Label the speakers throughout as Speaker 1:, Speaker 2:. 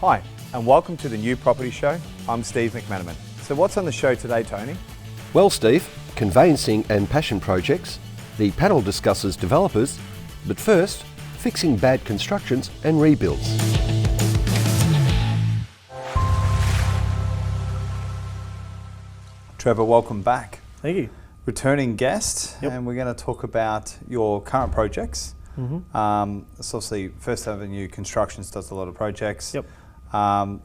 Speaker 1: Hi, and welcome to the New Property Show. I'm Steve McMenamin. So what's on the show today, Tony?
Speaker 2: Well, Steve, conveyancing and passion projects. The panel discusses developers, but first, fixing bad constructions and rebuilds.
Speaker 1: Trevor, welcome back.
Speaker 3: Thank you.
Speaker 1: Returning guest,
Speaker 3: Yep.
Speaker 1: and we're going to talk about your current projects.
Speaker 3: Mm-hmm.
Speaker 1: It's obviously First Avenue Constrctions does a lot of projects.
Speaker 3: Yep.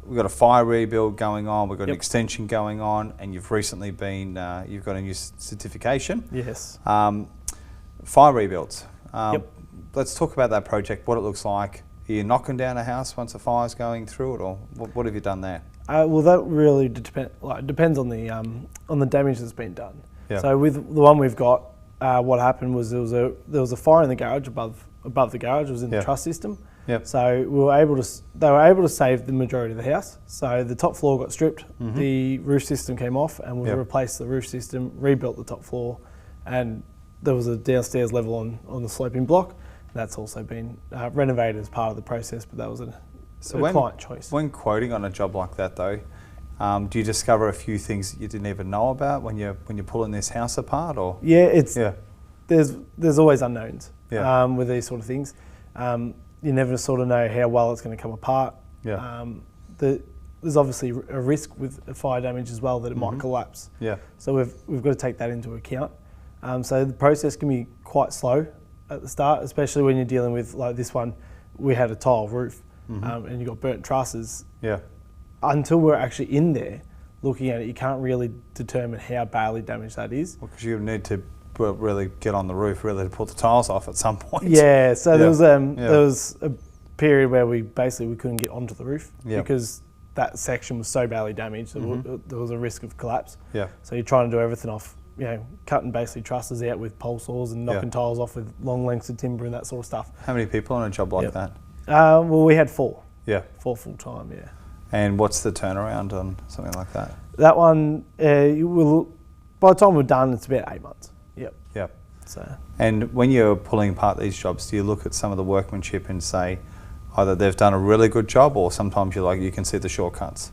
Speaker 1: We've got a fire rebuild going on, we've got an
Speaker 3: Yep.
Speaker 1: extension going on, and you've recently been, you've got a new certification.
Speaker 3: Yes.
Speaker 1: Fire rebuilds.
Speaker 3: Yep.
Speaker 1: Let's talk about that project, what it looks like. Are you knocking down a house once a fire's going through it, or what have you done there?
Speaker 3: Well, that really depends on the damage that's been done.
Speaker 1: Yeah.
Speaker 3: So with the one we've got, what happened was there was a fire in the garage above the garage. It was in
Speaker 1: Yeah.
Speaker 3: the truss system.
Speaker 1: Yep.
Speaker 3: So they were able to save the majority of the house. So the top floor got stripped, the roof system came off, and we
Speaker 1: Yep.
Speaker 3: replaced the roof system, rebuilt the top floor, and there was a downstairs level on the sloping block. That's also been renovated as part of the process, but that was a client choice.
Speaker 1: When quoting on a job like that, though, do you discover a few things that you didn't even know about when you're pulling this house apart, or?
Speaker 3: Yeah, there's always unknowns
Speaker 1: Yeah.
Speaker 3: with these sort of things. You never sort of know how well it's going to come apart.
Speaker 1: Yeah.
Speaker 3: There's obviously a risk with fire damage as well that it might collapse.
Speaker 1: Yeah.
Speaker 3: So we've got to take that into account. So the process can be quite slow at the start, especially when you're dealing with, like this one, we had a tile roof and you got burnt trusses.
Speaker 1: Yeah.
Speaker 3: Until we're actually in there looking at it, you can't really determine how badly damaged that is.
Speaker 1: Because you need to really get on the roof, really, to pull the tiles off at some point.
Speaker 3: Yeah, so
Speaker 1: Yeah.
Speaker 3: there was a period where we couldn't get onto the roof because that section was so badly damaged that there was a risk of collapse.
Speaker 1: Yeah.
Speaker 3: So you're trying to do everything off, cutting basically trusses out with pole saws and knocking tiles off with long lengths of timber and that sort of stuff.
Speaker 1: How many people on a job like
Speaker 3: Yep.
Speaker 1: that?
Speaker 3: Well, we had four
Speaker 1: Yeah.
Speaker 3: full time, yeah.
Speaker 1: And what's the turnaround on something like that?
Speaker 3: That one, by the time we're done, it's about 8 months. Yep.
Speaker 1: Yeah.
Speaker 3: So.
Speaker 1: And when you're pulling apart these jobs, do you look at some of the workmanship and say either they've done a really good job, or sometimes you can see the shortcuts?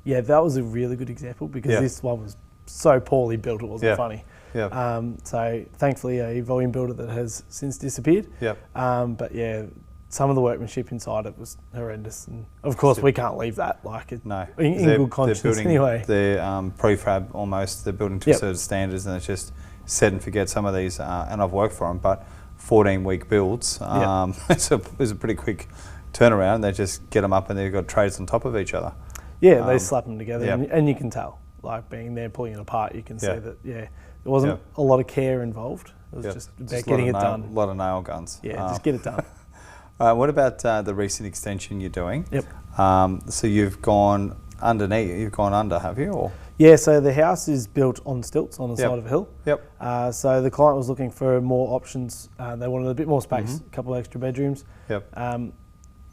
Speaker 3: Yeah, that was a really good example because this one was so poorly built it wasn't funny.
Speaker 1: Yeah.
Speaker 3: So thankfully a volume builder that has since disappeared.
Speaker 1: Yep.
Speaker 3: But yeah, some of the workmanship inside it was horrendous, and of course we can't leave that in good conscience anyway.
Speaker 1: They're prefab almost. They're building to certain standards, and it's just set and forget. Some of these, and I've worked for them, but 14-week builds. It's a pretty quick turnaround. They just get them up, and they've got trays on top of each other.
Speaker 3: Yeah, they slap them together,
Speaker 1: Yep.
Speaker 3: and you can tell, like being there pulling it apart, you can see
Speaker 1: Yeah.
Speaker 3: that there wasn't a lot of care involved. It was just about getting it done.
Speaker 1: A lot of nail guns.
Speaker 3: Yeah, just get it done.
Speaker 1: What about the recent extension you're doing?
Speaker 3: Yep.
Speaker 1: So you've gone underneath. You've gone under, have you? Or?
Speaker 3: Yeah, so the house is built on stilts on the side of a hill.
Speaker 1: Yep.
Speaker 3: So the client was looking for more options. They wanted a bit more space, a couple of extra bedrooms.
Speaker 1: Yep.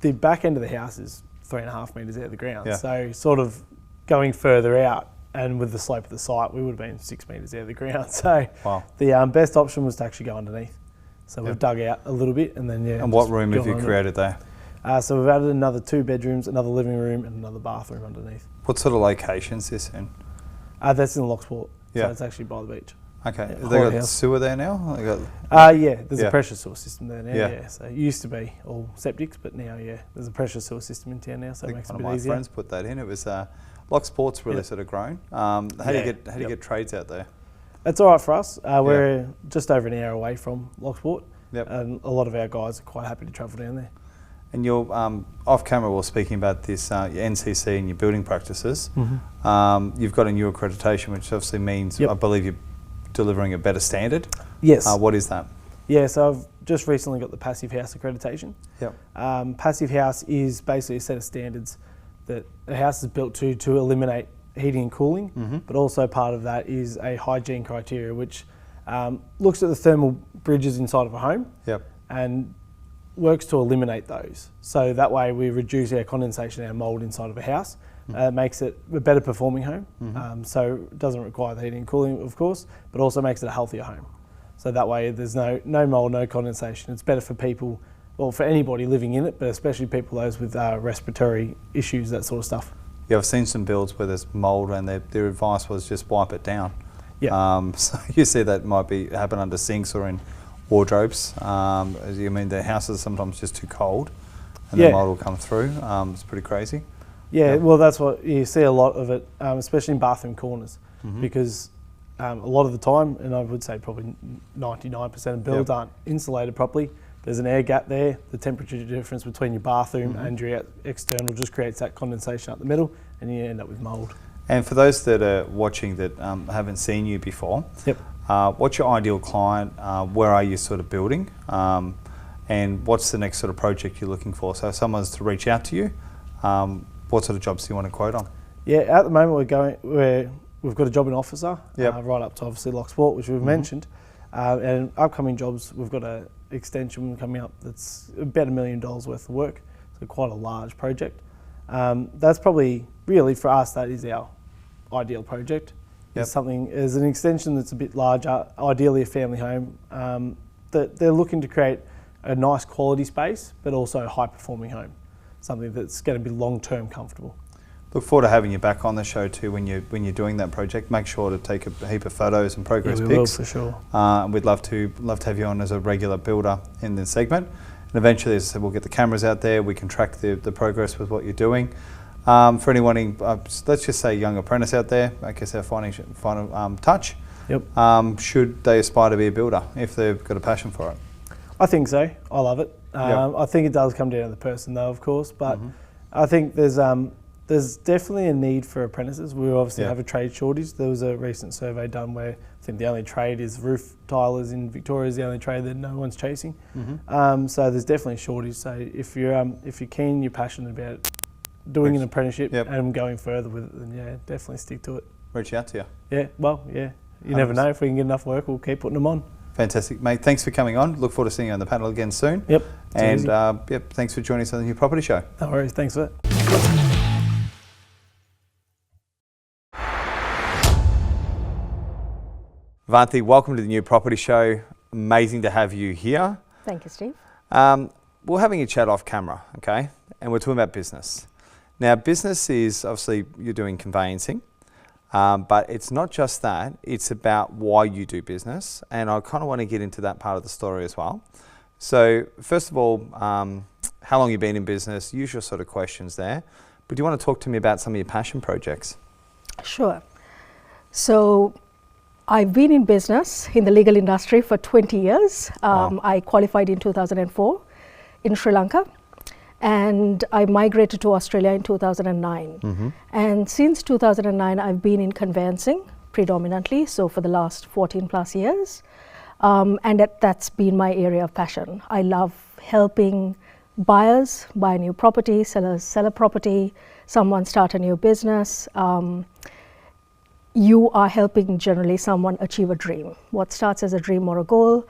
Speaker 3: The back end of the house is 3.5 metres out of the ground.
Speaker 1: Yeah.
Speaker 3: So sort of going further out, and with the slope of the site, we would have been 6 metres out of the ground. So the best option was to actually go underneath. So we've dug out a little bit, and then
Speaker 1: And what room have you created there?
Speaker 3: So we've added another 2 bedrooms, another living room, and another bathroom underneath.
Speaker 1: What sort of location is this in?
Speaker 3: That's in Locksport.
Speaker 1: Yeah.
Speaker 3: So it's actually by the beach.
Speaker 1: Okay.
Speaker 3: Yeah,
Speaker 1: Have they got
Speaker 3: house.
Speaker 1: sewer there now?
Speaker 3: Yeah, there's
Speaker 1: Yeah.
Speaker 3: a pressure sewer system there now.
Speaker 1: Yeah.
Speaker 3: Yeah. So it used to be all septics, but now there's a pressure sewer system in town now, so
Speaker 1: I
Speaker 3: it
Speaker 1: think
Speaker 3: makes it
Speaker 1: one
Speaker 3: a
Speaker 1: of
Speaker 3: bit
Speaker 1: my
Speaker 3: easier.
Speaker 1: friends put that in. It was Locksport's really sort of grown. How do you get trades out there?
Speaker 3: It's all right for us. We're just over an hour away from Locksport,
Speaker 1: Yep.
Speaker 3: and a lot of our guys are quite happy to travel down there.
Speaker 1: And you're off camera. We're speaking about this your NCC and your building practices. You've got a new accreditation, which obviously means I believe you're delivering a better standard.
Speaker 3: Yes.
Speaker 1: What is that?
Speaker 3: Yeah, so I've just recently got the Passive House accreditation.
Speaker 1: Yep.
Speaker 3: Passive House is basically a set of standards that a house is built to eliminate heating and cooling, but also part of that is a hygiene criteria which looks at the thermal bridges inside of a home and works to eliminate those. So that way we reduce our condensation, our mould inside of a house. Makes it a better performing home. So it doesn't require the heating and cooling, of course, but also makes it a healthier home. So that way there's no mould, no condensation. It's better for people well, for anybody living in it, but especially people those with respiratory issues, that sort of stuff.
Speaker 1: Yeah, I've seen some builds where there's mould and their advice was just wipe it down.
Speaker 3: Yeah.
Speaker 1: So you see that might happen under sinks or in wardrobes. As you mean, the houses are sometimes just too cold and the mould will come through. It's pretty crazy.
Speaker 3: Yeah, well, that's what you see a lot of it, especially in bathroom corners, because a lot of the time, and I would say probably 99% of builds aren't insulated properly. There's an air gap there. The temperature difference between your bathroom and your external just creates that condensation up the middle, and you end up with mould.
Speaker 1: And for those that are watching that haven't seen you before, what's your ideal client? Where are you sort of building? And what's the next sort of project you're looking for? So if someone's to reach out to you, what sort of jobs do you want to quote on?
Speaker 3: Yeah, at the moment we've got a job in officer, right up to obviously Locksport, which we've mentioned. And upcoming jobs, we've got an extension coming up that's about $1 million worth of work, so quite a large project. That's probably, really for us, that is our ideal project. It's something, as an extension that's a bit larger, ideally a family home, that they're looking to create a nice quality space, but also a high performing home, something that's going to be long-term comfortable.
Speaker 1: Look forward to having you back on the show too when you're doing that project. Make sure to take a heap of photos and progress pics.
Speaker 3: We will, for sure.
Speaker 1: We'd love to have you on as a regular builder in this segment. And eventually, as I said, we'll get the cameras out there. We can track the progress with what you're doing. For anyone, let's just say young apprentice out there, I guess our final touch. Should they aspire to be a builder if they've got a passion for it?
Speaker 3: I think so. I love it. I think it does come down to the person, though, of course. But I think there's definitely a need for apprentices. We obviously have a trade shortage. There was a recent survey done where I think the only trade is roof tilers in Victoria is the only trade that no one's chasing. So there's definitely a shortage. So if you're keen, you're passionate about doing an apprenticeship and going further with it, then definitely stick to it.
Speaker 1: Reach out to you.
Speaker 3: Yeah, well, you never know. If we can get enough work, we'll keep putting them on.
Speaker 1: Fantastic, mate. Thanks for coming on. Look forward to seeing you on the panel again soon. And thanks for joining us on the New Property Show.
Speaker 3: No worries. Thanks for that.
Speaker 1: Avanthi, welcome to the New Property Show. Amazing to have you here.
Speaker 4: Thank you, Steve.
Speaker 1: We're having a chat off camera, okay? And we're talking about business. Now, business is obviously you're doing conveyancing, but it's not just that. It's about why you do business, and I kind of want to get into that part of the story as well. So, first of all, how long have you been in business? Usual sort of questions there. But do you want to talk to me about some of your passion projects?
Speaker 4: Sure. So, I've been in business in the legal industry for 20 years. I qualified in 2004 in Sri Lanka, and I migrated to Australia in 2009. And since 2009, I've been in conveyancing predominantly, so for the last 14 plus years. And that's been my area of passion. I love helping buyers buy a new property, sellers sell a property, someone start a new business. You are helping generally someone achieve a dream. What starts as a dream or a goal,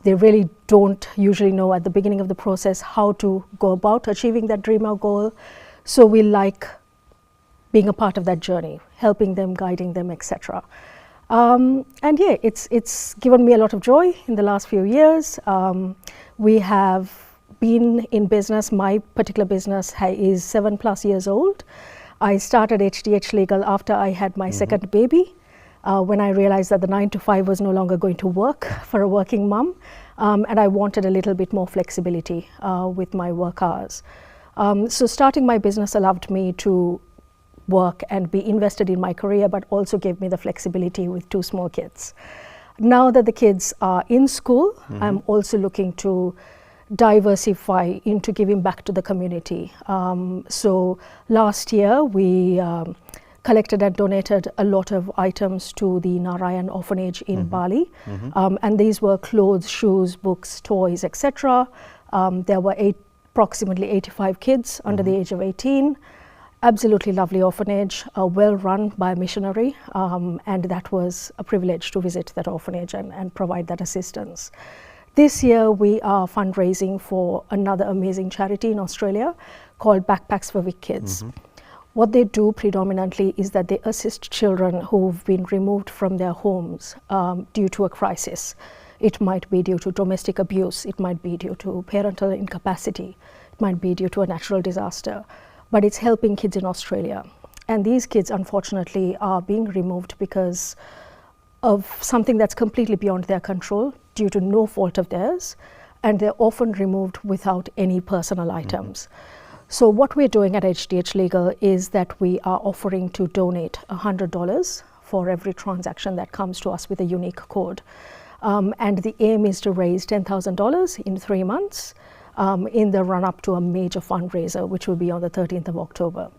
Speaker 4: they really don't usually know at the beginning of the process how to go about achieving that dream or goal. So we like being a part of that journey, helping them, guiding them, etc. And it's given me a lot of joy in the last few years. We have been in business. My particular business is 7+ years old. I started HDH Legal after I had my second baby, when I realized that the 9 to 5 was no longer going to work for a working mum, and I wanted a little bit more flexibility with my work hours. So starting my business allowed me to work and be invested in my career, but also gave me the flexibility with 2 small kids. Now that the kids are in school, I'm also looking to diversify into giving back to the community. So last year we collected and donated a lot of items to the Narayan orphanage in Bali, and these were clothes, shoes, books, toys, etc. There were approximately 85 kids under the age of 18. Absolutely lovely orphanage, well run by a missionary, and that was a privilege to visit that orphanage and provide that assistance. This year we are fundraising for another amazing charity in Australia called Backpacks for Weak Kids. What they do predominantly is that they assist children who've been removed from their homes due to a crisis. It might be due to domestic abuse. It might be due to parental incapacity. It might be due to a natural disaster. But it's helping kids in Australia. And these kids, unfortunately, are being removed because of something that's completely beyond their control due to no fault of theirs. And they're often removed without any personal items. So what we're doing at HDH Legal is that we are offering to donate $100 for every transaction that comes to us with a unique code. And the aim is to raise $10,000 in 3 months in the run-up to a major fundraiser, which will be on the 13th of October.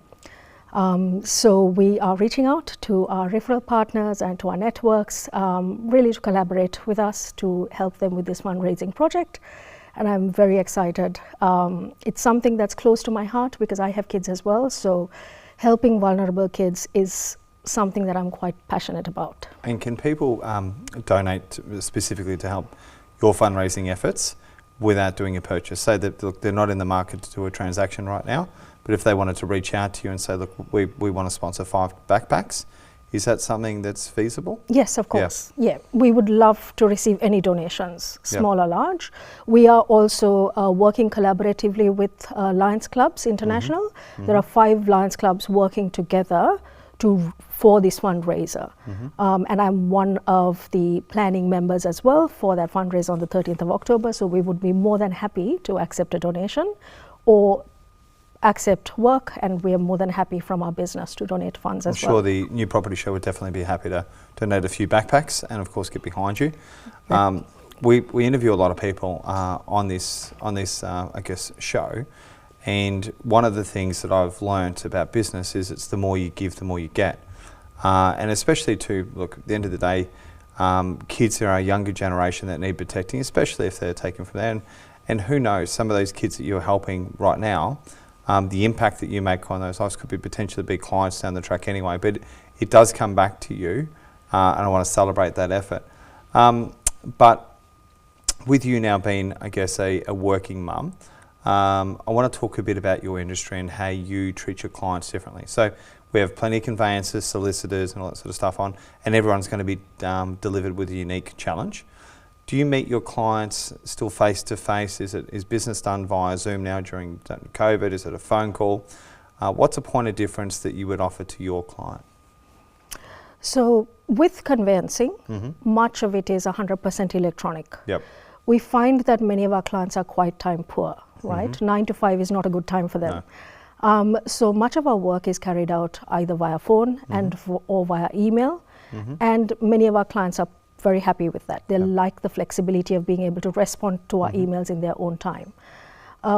Speaker 4: So we are reaching out to our referral partners and to our networks, really to collaborate with us to help them with this fundraising project. And I'm very excited. It's something that's close to my heart because I have kids as well. So helping vulnerable kids is something that I'm quite passionate about.
Speaker 1: And can people donate specifically to help your fundraising efforts without doing a purchase? Say that, look, they're not in the market to do a transaction right now, but if they wanted to reach out to you and say, look, we want to sponsor 5 backpacks, is that something that's feasible?
Speaker 4: Yes, of course. Yeah, we would love to receive any donations, small
Speaker 1: Yeah.
Speaker 4: or large. We are also working collaboratively with Lions Clubs International. There are 5 Lions Clubs working together for this fundraiser. And I'm one of the planning members as well for that fundraiser on the 13th of October. So we would be more than happy to accept a donation or accept work, and we are more than happy from our business to donate funds as well.
Speaker 1: I'm sure the New Property Show would definitely be happy to donate a few backpacks and of course get behind you. We interview a lot of people on this I guess show, and one of the things that I've learnt about business is it's the more you give, the more you get. And especially to, look, at the end of the day, kids are our younger generation that need protecting, especially if they're taken from there. And who knows, some of those kids that you're helping right now, the impact that you make on those lives could be potentially big clients down the track anyway, but it does come back to you, and I want to celebrate that effort. But with you now being, I guess, a working mum, I want to talk a bit about your industry and how you treat your clients differently. So we have plenty of conveyancers, solicitors and all that sort of stuff on, and everyone's going to be delivered with a unique challenge. Do you meet your clients still face to face? Is business done via Zoom now during COVID? Is it a phone call? What's a point of difference that you would offer to your client?
Speaker 4: So with conveyancing, much of it is 100% electronic.
Speaker 1: Yep.
Speaker 4: We find that many of our clients are quite time poor, right? 9 to 5 is not a good time for them.
Speaker 1: No.
Speaker 4: So much of our work is carried out either via phone or via email. And many of our clients are very happy with that. They like the flexibility of being able to respond to our emails in their own time.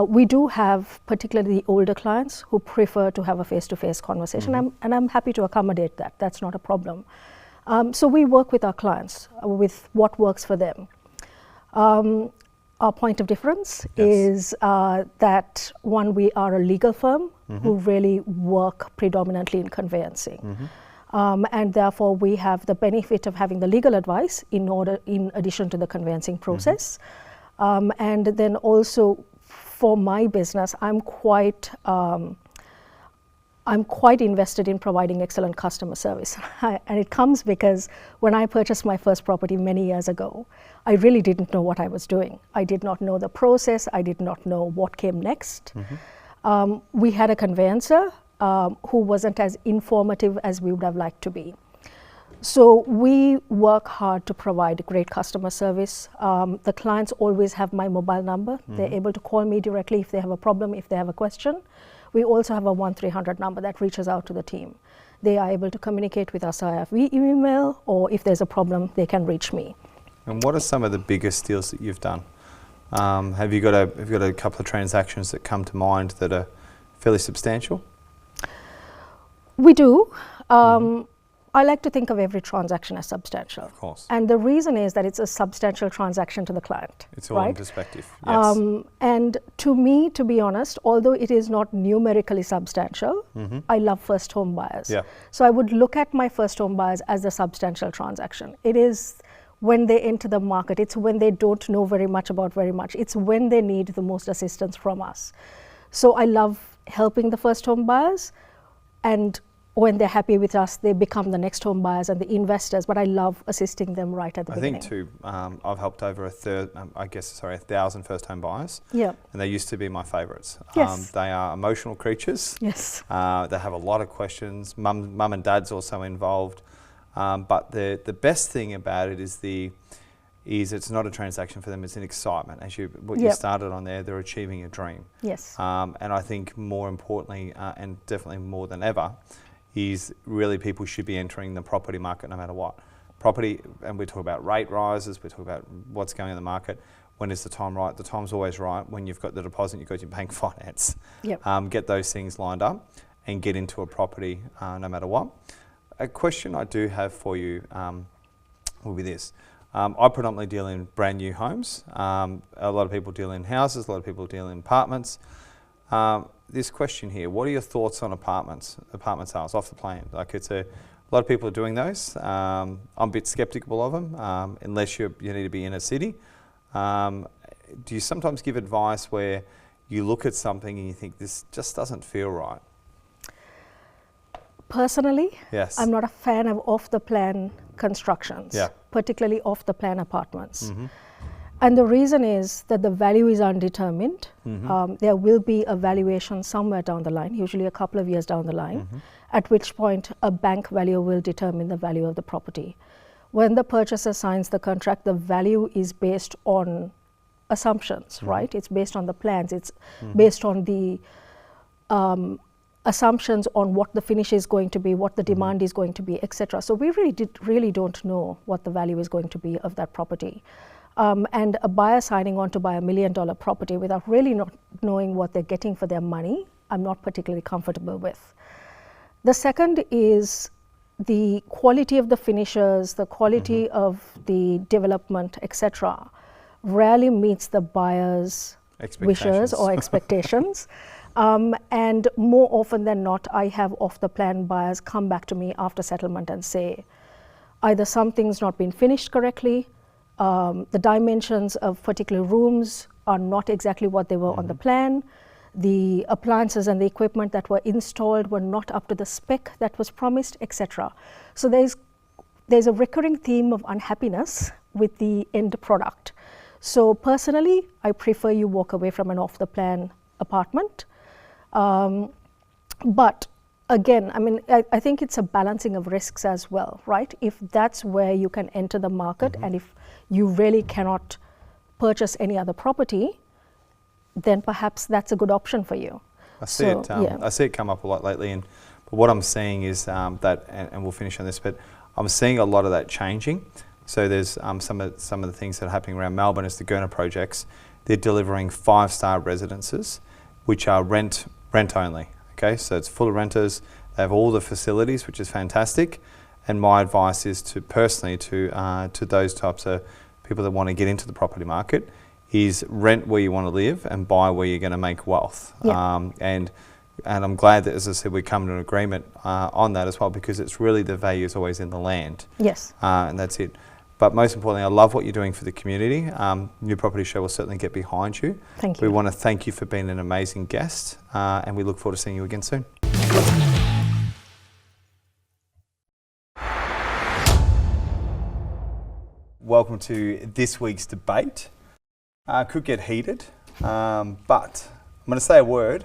Speaker 4: We do have particularly the older clients who prefer to have a face-to-face conversation, and I'm happy to accommodate that. That's not a problem. So we work with our clients with what works for them. Our point of difference is that, one, we are a legal firm who really work predominantly in conveyancing. And therefore we have the benefit of having the legal advice in addition to the conveyancing process. And then also for my business, I'm quite invested in providing excellent customer service. And it comes because when I purchased my first property many years ago, I really didn't know what I was doing. I did not know the process. I did not know what came next. We had a conveyancer who wasn't as informative as we would have liked to be. So we work hard to provide great customer service. The clients always have my mobile number. They're able to call me directly if they have a problem, if they have a question. We also have a 1-300 number that reaches out to the team. They are able to communicate with us via email, or if there's a problem, they can reach me.
Speaker 1: And what are some of the biggest deals that you've done? Have you got a couple of transactions that come to mind that are fairly substantial?
Speaker 4: We do. I like to think of every transaction as substantial.
Speaker 1: Of course.
Speaker 4: And the reason is that it's a substantial transaction to the client.
Speaker 1: It's all in perspective. Yes.
Speaker 4: And to me, to be honest, although it is not numerically substantial, I love first home buyers.
Speaker 1: Yeah.
Speaker 4: So I would look at my first home buyers as a substantial transaction. It is when they enter the market, it's when they don't know very much about very much. It's when they need the most assistance from us. So I love helping the first home buyers, and when they're happy with us, they become the next home buyers and the investors. But I love assisting them right at the beginning.
Speaker 1: I think too, I've helped over 1,000 first home buyers.
Speaker 4: Yeah.
Speaker 1: And they used to be my favourites.
Speaker 4: Yes.
Speaker 1: They are emotional creatures.
Speaker 4: Yes.
Speaker 1: They have a lot of questions. Mum and dad's also involved. But the best thing about it is it's not a transaction for them, it's an excitement. As you started on there, they're achieving a dream.
Speaker 4: Yes.
Speaker 1: And I think more importantly, and definitely more than ever, is really people should be entering the property market no matter what. Property, and we talk about rate rises, we talk about what's going on in the market. When is the time right? The time's always right when you've got the deposit, you've got your bank finance.
Speaker 4: Yep.
Speaker 1: Get those things lined up and get into a property no matter what. A question I do have for you will be this. I predominantly deal in brand new homes. A lot of people deal in houses, a lot of people deal in apartments. This question here, what are your thoughts on apartment sales off the plan? Like a lot of people are doing those. I'm a bit sceptical of them unless you need to be in a city. Do you sometimes give advice where you look at something and you think this just doesn't feel right?
Speaker 4: Personally,
Speaker 1: yes.
Speaker 4: I'm not a fan of off-the-plan constructions, particularly off-the-plan apartments.
Speaker 1: Mm-hmm.
Speaker 4: And the reason is that the value is undetermined.
Speaker 1: Mm-hmm.
Speaker 4: There will be a valuation somewhere down the line, usually a couple of years down the line, at which point a bank valuer will determine the value of the property. When the purchaser signs the contract, the value is based on assumptions, right? It's based on the plans, it's based on the assumptions on what the finish is going to be, what the demand is going to be, etc. So we really don't know what the value is going to be of that property. And a buyer signing on to buy $1 million property without really not knowing what they're getting for their money, I'm not particularly comfortable with. The second is the quality of the finishes, the quality of the development, etc. rarely meets the buyer's wishes or expectations. And more often than not, I have off-the-plan buyers come back to me after settlement and say, either something's not been finished correctly, the dimensions of particular rooms are not exactly what they were on the plan, the appliances and the equipment that were installed were not up to the spec that was promised, etc. So there's a recurring theme of unhappiness with the end product. So personally, I prefer you walk away from an off-the-plan apartment. But again, I mean, I think it's a balancing of risks as well, right? If that's where you can enter the market and if you really cannot purchase any other property, then perhaps that's a good option for you.
Speaker 1: I see it come up a lot lately, but what I'm seeing is that, and we'll finish on this, but I'm seeing a lot of that changing. So there's some of the things that are happening around Melbourne is the Gurner projects. They're delivering 5-star residences, which are rent only. Okay, so it's full of renters. They have all the facilities, which is fantastic. And my advice is to those types of people that want to get into the property market is rent where you want to live and buy where you're going to make wealth.
Speaker 4: Yeah.
Speaker 1: And I'm glad that, as I said, we come to an agreement on that as well, because it's really the value is always in the land.
Speaker 4: Yes.
Speaker 1: And that's it. But most importantly, I love what you're doing for the community. New Property Show will certainly get behind you.
Speaker 4: Thank you.
Speaker 1: We want to thank you for being an amazing guest, and we look forward to seeing you again soon. Welcome to this week's debate. Could get heated, but I'm going to say a word,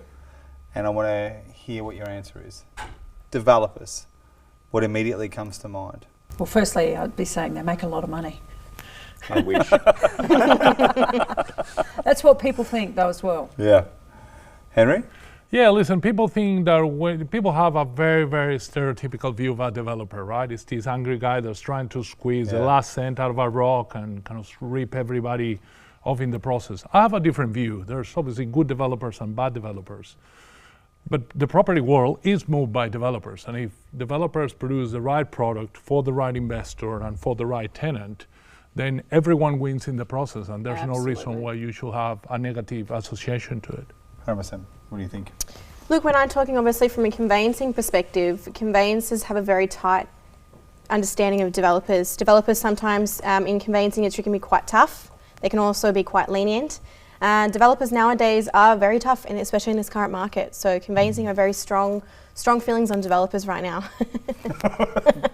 Speaker 1: and I want to hear what your answer is. Developers. What immediately comes to mind?
Speaker 5: Well, firstly, I'd be saying they make a lot of money.
Speaker 1: I wish.
Speaker 5: That's what people think, though, as well.
Speaker 1: Yeah. Henry?
Speaker 6: Yeah, listen, people think that people have a very, very stereotypical view of a developer, right? It's this angry guy that's trying to squeeze the last cent out of a rock and kind of rip everybody off in the process. I have a different view. There's obviously good developers and bad developers. But the property world is moved by developers, and if developers produce the right product for the right investor and for the right tenant, then everyone wins in the process, and there's no reason why you should have a negative association to it.
Speaker 1: 100%. What do you think?
Speaker 7: Look, when I'm talking obviously from a conveyancing perspective, conveyancers have a very tight understanding of developers. Developers sometimes in conveyancing it can be quite tough. They can also be quite lenient. Developers nowadays are very tough, and especially in this current market. So conveyancing have very strong feelings on developers right now.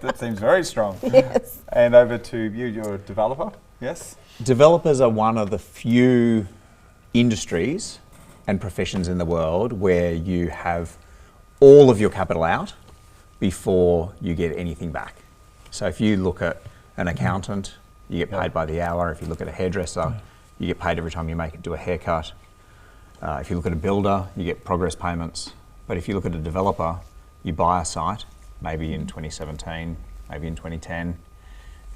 Speaker 1: That seems very strong.
Speaker 7: Yes.
Speaker 1: And over to you, you're a developer, yes?
Speaker 8: Developers are one of the few industries and professions in the world where you have all of your capital out before you get anything back. So if you look at an accountant, you get paid by the hour. If you look at a hairdresser, you get paid every time you do a haircut. If you look at a builder, you get progress payments. But if you look at a developer, you buy a site, maybe in 2017, maybe in 2010,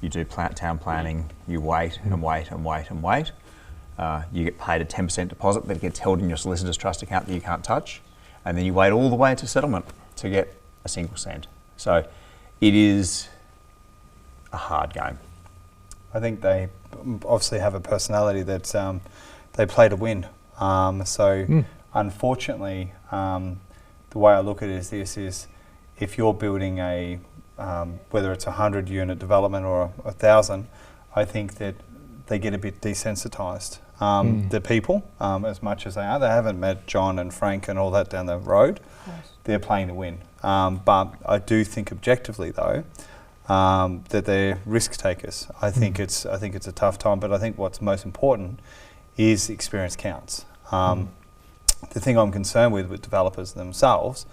Speaker 8: you do town planning, you wait and wait and wait and wait. You get paid a 10% deposit that gets held in your solicitor's trust account that you can't touch. And then you wait all the way to settlement to get a single cent. So it is a hard game.
Speaker 1: I think they obviously have a personality that they play to win. Unfortunately, the way I look at it is if you're building a, whether it's a 100-unit development or 1,000, I think that they get a bit desensitized. The people, as much as they haven't met Jon and Frank and all that down the road. They're playing to win. But I do think objectively, though, that they're risk takers. I think it's a tough time, but I think what's most important is experience counts. The thing I'm concerned with developers themselves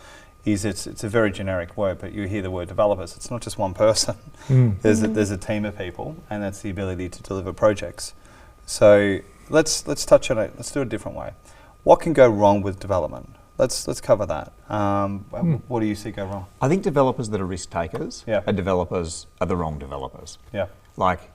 Speaker 1: is it's a very generic word, but you hear the word developers, it's not just one person. There's a team of people, and that's the ability to deliver projects. So let's touch on it. Let's do it a different way. What can go wrong with development? Let's cover that. What do you see go wrong?
Speaker 8: I think developers that are risk takers are the wrong developers.
Speaker 1: Yeah.
Speaker 8: Like,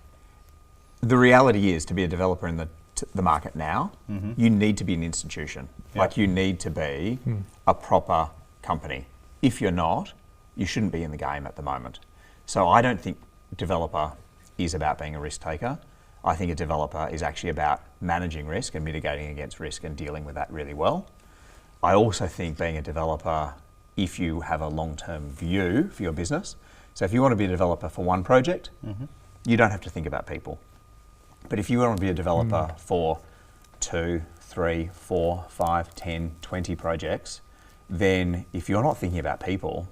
Speaker 8: the reality is, to be a developer in the market now, you need to be an institution. Like, you need to be a proper company. If you're not, you shouldn't be in the game at the moment. So I don't think developer is about being a risk taker. I think a developer is actually about managing risk and mitigating against risk and dealing with that really well. I also think being a developer, if you have a long-term view for your business, so if you want to be a developer for one project, you don't have to think about people. But if you want to be a developer for 2, 3, 4, 5, 10, 20 projects, then if you're not thinking about people,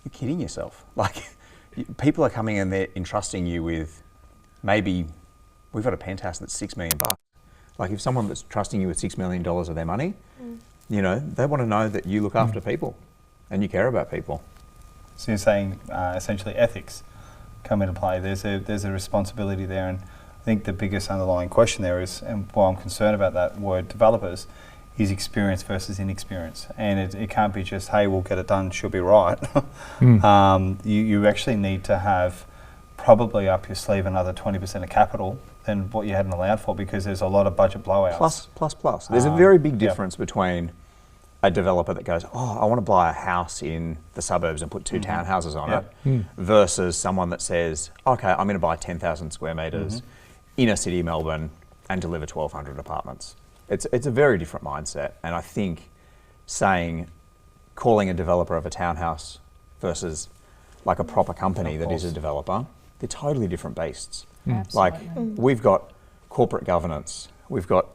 Speaker 8: you're kidding yourself. Like, people are coming and they're entrusting you with, maybe we've got a penthouse that's $6 million. Like, if someone that's trusting you with $6 million of their money, you know, they want to know that you look after people and you care about people.
Speaker 1: So you're saying essentially ethics come into play. There's a responsibility there, and I think the biggest underlying question there is, and why I'm concerned about that word developers, is experience versus inexperience. And it can't be just, hey, we'll get it done, she'll be right. You actually need to have probably up your sleeve another 20% of capital than what you hadn't allowed for, because there's a lot of budget blowouts.
Speaker 8: Plus. There's a very big difference between a developer that goes, oh, I want to buy a house in the suburbs and put 2 townhouses on it, versus someone that says, okay, I'm going to buy 10,000 square metres inner city Melbourne and deliver 1,200 apartments. It's a very different mindset. And I think calling a developer of a townhouse versus like a proper company that is a developer, they're totally different beasts. Like, we've got corporate governance, we've got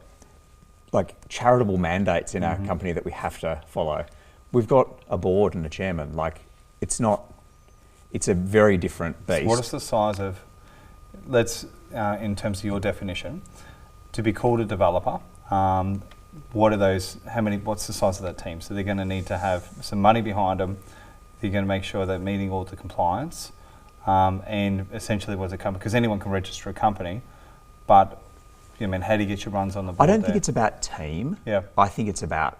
Speaker 8: like charitable mandates in our company that we have to follow. We've got a board and a chairman. Like, it's a very different beast.
Speaker 1: So what is the size of, in terms of your definition, to be called a developer, what's the size of that team? So they're going to need to have some money behind them. They're going to make sure they're meeting all the compliance. And essentially what's a company, because anyone can register a company, but how do you get your runs on the board?
Speaker 8: I don't think it's about team. I think it's about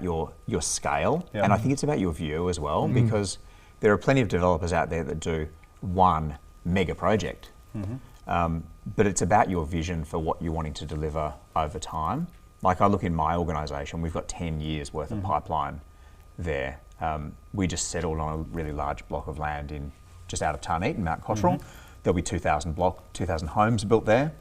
Speaker 8: your scale, and I think it's about your view as well, because there are plenty of developers out there that do one mega project, but it's about your vision for what you're wanting to deliver over time. Like, I look in my organisation, we've got 10 years worth of pipeline there. We just settled on a really large block of land just out of Tarneit in Mount Cotterell. There'll be 2,000 homes built there.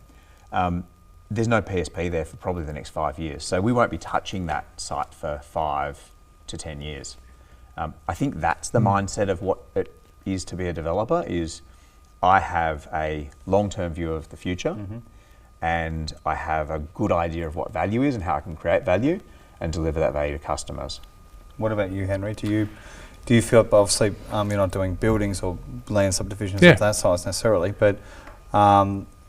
Speaker 8: There's no PSP there for probably the next 5 years. So we won't be touching that site for 5 to 10 years. I think that's the mindset of what it is to be a developer, is I have a long-term view of the future. and I have a good idea of what value is and how I can create value and deliver that value to customers.
Speaker 1: What about you, Henry? Do you feel, obviously you're not doing buildings or land subdivisions of that size necessarily, but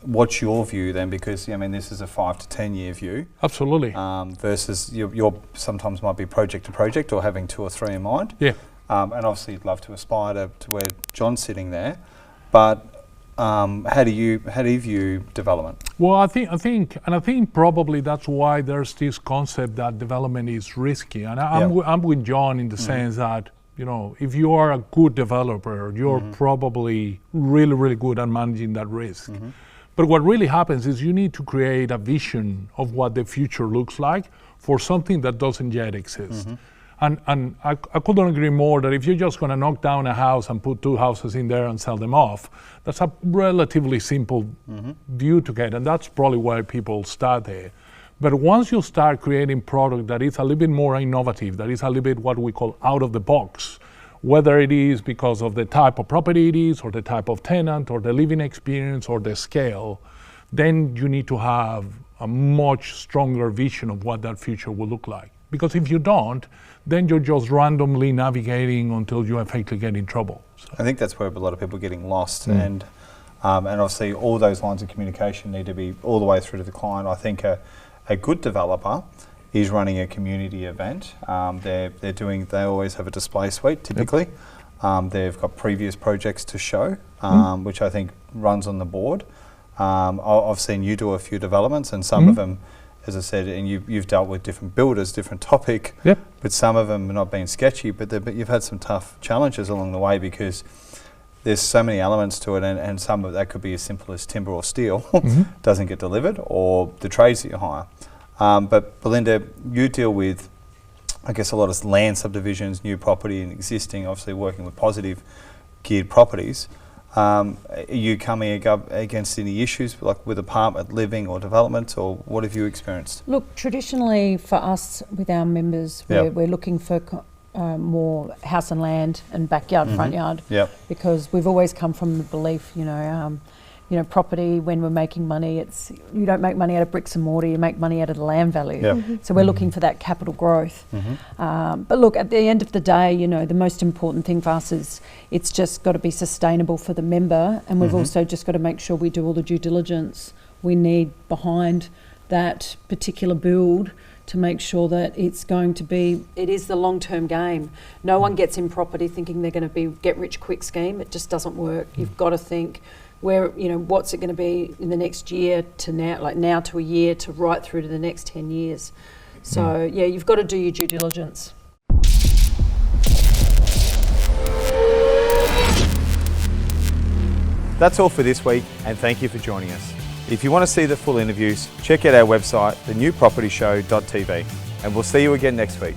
Speaker 1: what's your view then? Because this is a 5 to 10 year view.
Speaker 6: Absolutely.
Speaker 1: Versus your sometimes might be project to project or having 2 or 3 in mind.
Speaker 6: Yeah.
Speaker 1: And obviously you'd love to aspire to where John's sitting there, but how do you view development?
Speaker 6: Well, I think probably that's why there's this concept that development is risky, and I'm with Jon in the sense that if you are a good developer, you're probably really, really good at managing that risk. But what really happens is you need to create a vision of what the future looks like for something that doesn't yet exist. And I couldn't agree more that if you're just going to knock down a house and put 2 houses in there and sell them off, that's a relatively simple view to get, and that's probably why people start there. But once you start creating product that is a little bit more innovative, that is a little bit what we call out of the box, whether it is because of the type of property it is, or the type of tenant, or the living experience, or the scale, then you need to have a much stronger vision of what that future will look like. Because if you don't, then you're just randomly navigating until you effectively get in trouble. So.
Speaker 1: I think that's where a lot of people are getting lost, and obviously all those lines of communication need to be all the way through to the client. I think a good developer is running a community event. They always have a display suite typically. They've got previous projects to show, which I think runs on the board. I've seen you do a few developments, and some of them, as I said, and you've dealt with different builders, different topic, but some of them have not been sketchy, but you've had some tough challenges along the way because there's so many elements to it, and some of that could be as simple as timber or steel doesn't get delivered, or the trades that you hire. But Belinda, you deal with, I guess, a lot of land subdivisions, new property and existing, obviously working with positive geared properties. Are you coming against any issues like with apartment living or development, or what have you experienced?
Speaker 5: Look, traditionally for us with our members, we're looking for more house and land and backyard, front yard, because we've always come from the belief, property, when we're making money, you don't make money out of bricks and mortar, you make money out of the land value. So we're looking for that capital growth. But look, at the end of the day, the most important thing for us is it's just got to be sustainable for the member, and we've also just got to make sure we do all the due diligence we need behind that particular build to make sure that it is the long-term game. No one gets in property thinking they're going to be get-rich-quick scheme. It just doesn't work. You've got to think, what's it going to be in the next year to now, like now to a year to right through to the next 10 years. So you've got to do your due diligence.
Speaker 1: That's all for this week, and thank you for joining us. If you want to see the full interviews, check out our website, thenewpropertyshow.tv, and we'll see you again next week.